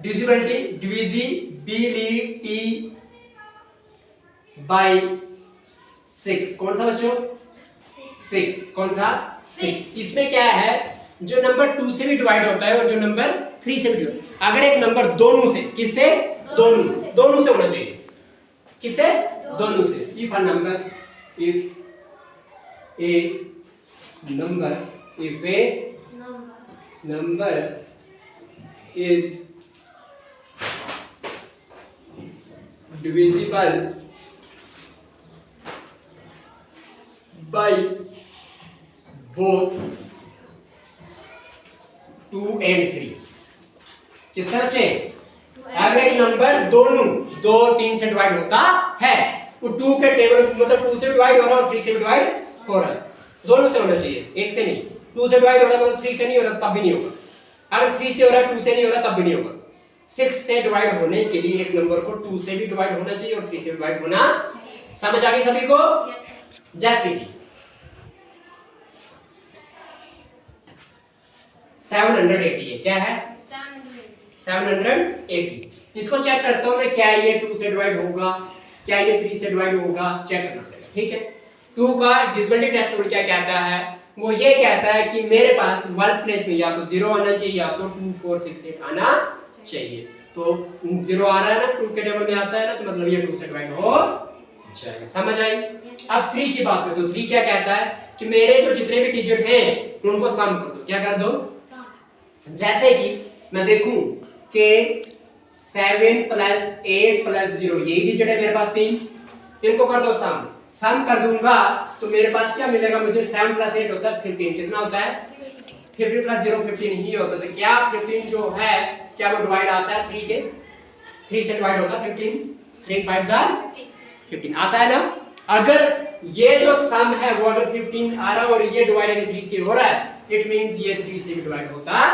Divisibility bye 6। कौन सा बच्चों? 6। कौन सा? 6। इसमें क्या है, जो नंबर 2 से भी डिवाइड होता है और जो नंबर 3 से भी डिवाइड, अगर एक नंबर दोनों से, किससे? दोनों से होना चाहिए। किससे? दोनों से। If a number, if A number is divisible by both 2 and 3। किससे बच्चे? अगर एक नंबर दोनों 2 3 से डिवाइड होता है, वो 2 के टेबल मतलब 2 से डिवाइड हो रहा है और 3 से डिवाइड हो रहा है, दोनों से होना चाहिए, एक से नहीं। 2 से डिवाइड हो रहा है मतलब 3 से नहीं हो रहा तब भी नहीं होगा, अगर 3 से हो रहा है 2 से नहीं हो रहा तब भी नहीं होगा। 6 से डिवाइड होने के लिए एक नंबर को 2 से भी डिवाइड होना चाहिए और 3 से डिवाइड होना। समझ आ गई सभी को? जैसे 780 है, क्या है? 780। इसको चेक करता हूं मैं, क्या ये 2 से डिवाइड होगा, क्या ये 3 से डिवाइड होगा, चेक करना पड़ेगा। ठीक है, 2 का डिविजिबिलिटी टेस्ट रूल क्या कहता है? वो ये कहता है कि मेरे पास वंस प्लेस में या तो 0 आना चाहिए या तो 2 4 6 8 आना चाहिए। तो 0 आ रहा है ना, 2 के टेबल में आता है ना, तो मतलब ये 2 से डिवाइड हो जाएगा। समझ आई? अब 3 की बात करें तो 3 क्या कहता है कि मेरे जो जितने भी डिजिट हैं उनको सम कर दो। क्या कर दो? जैसे कि मैं देखूं कि 7 + 8 + 0 यही डिजिट है मेरे पास 3, इनको कर दो सम कर दूंगा तो मेरे पास क्या मिलेगा मुझे? 7 + 8 होता है 15। कितना होता है? 15 + 0 15 ही होता है। तो क्या 15 जो है क्या वो डिवाइड आता है 3 के? 3 से डिवाइड होता है 15। 3 5 15 आता है ना। अगर ये जो सम है वो अगर 15 आ रहा है और ये डिवाइड अगर 3 से हो रहा है, इट मींस ये 3 से भी डिवाइड होता है।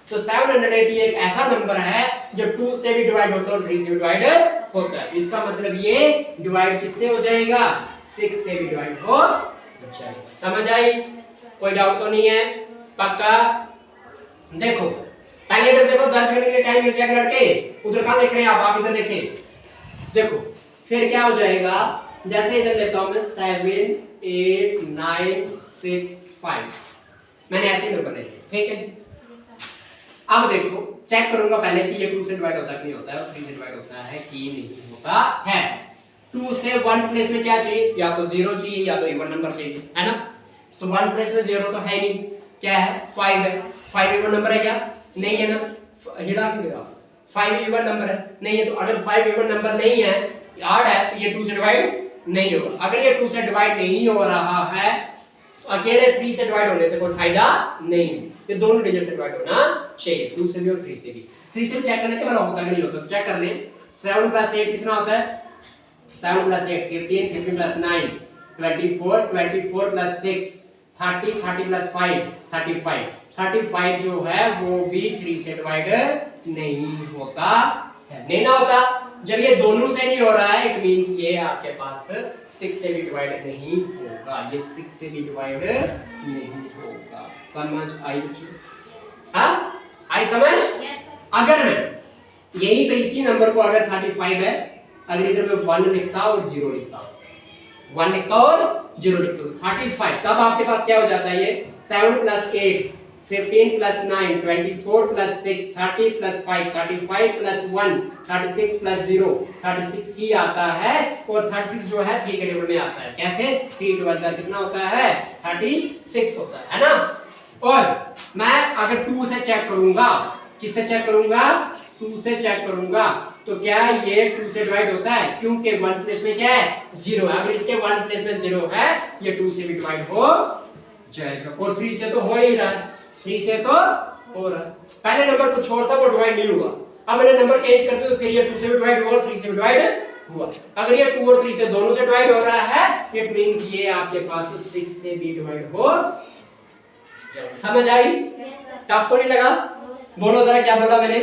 तो 780 एक ऐसा नंबर है जो 2 से भी डिवाइड होता है और 3 से भी डिवाइड होता है। इसका मतलब ये डिवाइड किससे हो जाएगा? 6 से भी डिवाइड हो जाएगा। समझ आई? कोई डाउट तो नहीं है? पक्का? देखो पहले इधर देखो, दर्ज करने के लिए टाइम मिल जाएगा लड़के। उधर कहां देख रहे हैं आप इधर देखें। देखो फिर क्या हो जाएगा, जैसे इधर लेता हूं मैं 7 8 9 6 5, मैंने ऐसे नंबर लिखे। ठीक है, अब देखो चेक करूंगा पहले कि ये 2 से डिवाइड होता है कि नहीं होता है और 3 से डिवाइड होता है कि नहीं होता है। 2 से 1 प्लेस में क्या चाहिए? या तो 0 चाहिए या तो इवन नंबर चाहिए, है ना। तो 1 प्लेस में 0 तो है नहीं, क्या है? 5 है। 5 इवन नंबर है क्या? नहीं है ना। हिला क्यों लगा? 5 इवन नंबर है, नहीं है। तो अगर 5 इवन नंबर नहीं है, ऑड है, तो ये 2 से डिवाइड नहीं होगा। अगर ये 2 से डिवाइड नहीं हो रहा है, अकेले 3 से डिवाइड होने से कोई फायदा नहीं है, ये दोनों डिजिट से डिवाइड होना चाहिए, 2 से भी और 3 से भी। 3 से चेक करने के बाद होता नहीं होता, चेक कर ले। 7 + 8 कितना होता है? 7 + 8 15, 15 + 9 24, 24 + 6 30, 30 + 5 35, 35 जो है वो भी 3 से डिवाइड नहीं होता है। नहीं ना होता। जब ये दोनों से नहीं हो रहा है, इट मींस ये आपके पास 6 से भी डिवाइड नहीं होगा, ये 6 से भी डिवाइड नहीं होगा। समझ आई बच्चों? हाँ आई समझ? अगर मैं यहीं पे इसी नंबर को अगर 35 है, अगर इधर मैं 1 लिखता और 0 लिखता, 1 लिखता और 0 लिखता 35, तब आपके पास क्या हो जाता है? ये 7 + 8 15 + 9 24 + 6 30 + 5 35 + 1 36 + 0 36 ही आता है। और 36 जो है 3 के टेबल में आता है। कैसे? 3 × 12 कितना होता है? 36 होता है ना। और मैं अगर 2 से चेक करूंगा, किससे चेक करूंगा? 2 से चेक करूंगा, तो क्या ये 2 से डिवाइड होता है? क्योंकि 1 प्लेस में क्या है? 0 है। अगर इसके 1 प्लेस में 0 है, ये 2 से भी डिवाइड हो जाएगा। और 3 से तो हो ही रहा है, 3 से तो हो रहा है। पहले नंबर को छोड़ता वो डिवाइड नहीं हुआ, अब मैंने नंबर चेंज कर दिया तो फिर ये 2 से भी डिवाइड हुआ और 3 से भी डिवाइड हुआ। अगर ये 2 और 3 से दोनों से डिवाइड हो रहा है, इट मींस ये आपके पास 6 से भी डिवाइड हो जाएगा। समझ आई? टफ तो नहीं लगा? बोलो जरा क्या बोला मैंने?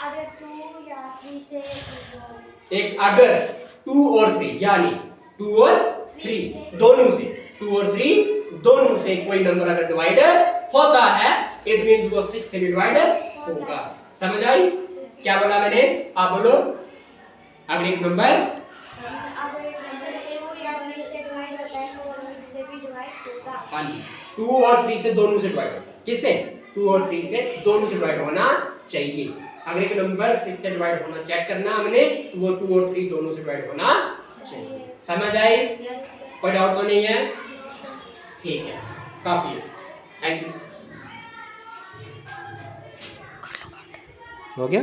अगर 2 या 3 से एक अगर 2 और 3 यानी 2 और 3 दोनों से, 2 और 3 दोनों से कोई नंबर अगर डिवाइड होता है, इट मींस वो 6 से भी डिवाइड होगा। समझ आई? क्या बोला मैंने? आप बोलो। अगर एक नंबर अगर एक नंबर 2 या 3 से डिवाइड होता है तो वो 6 से भी डिवाइड होगा। हाँ जी, 2 और 3 से दोनों से डिवाइड होगा। किससे? 2 और 3 से दोनों से डिवाइड होना चाहिए। अगर एक नंबर 6 से डिवाइड होना चेक करना हमने, तो वो 2 और 3 दोनों से डिवाइड होना चाहिए। समझ आई? कोई डाउट तो नहीं है? ठीक है, काफी है। Thank you. हो गया?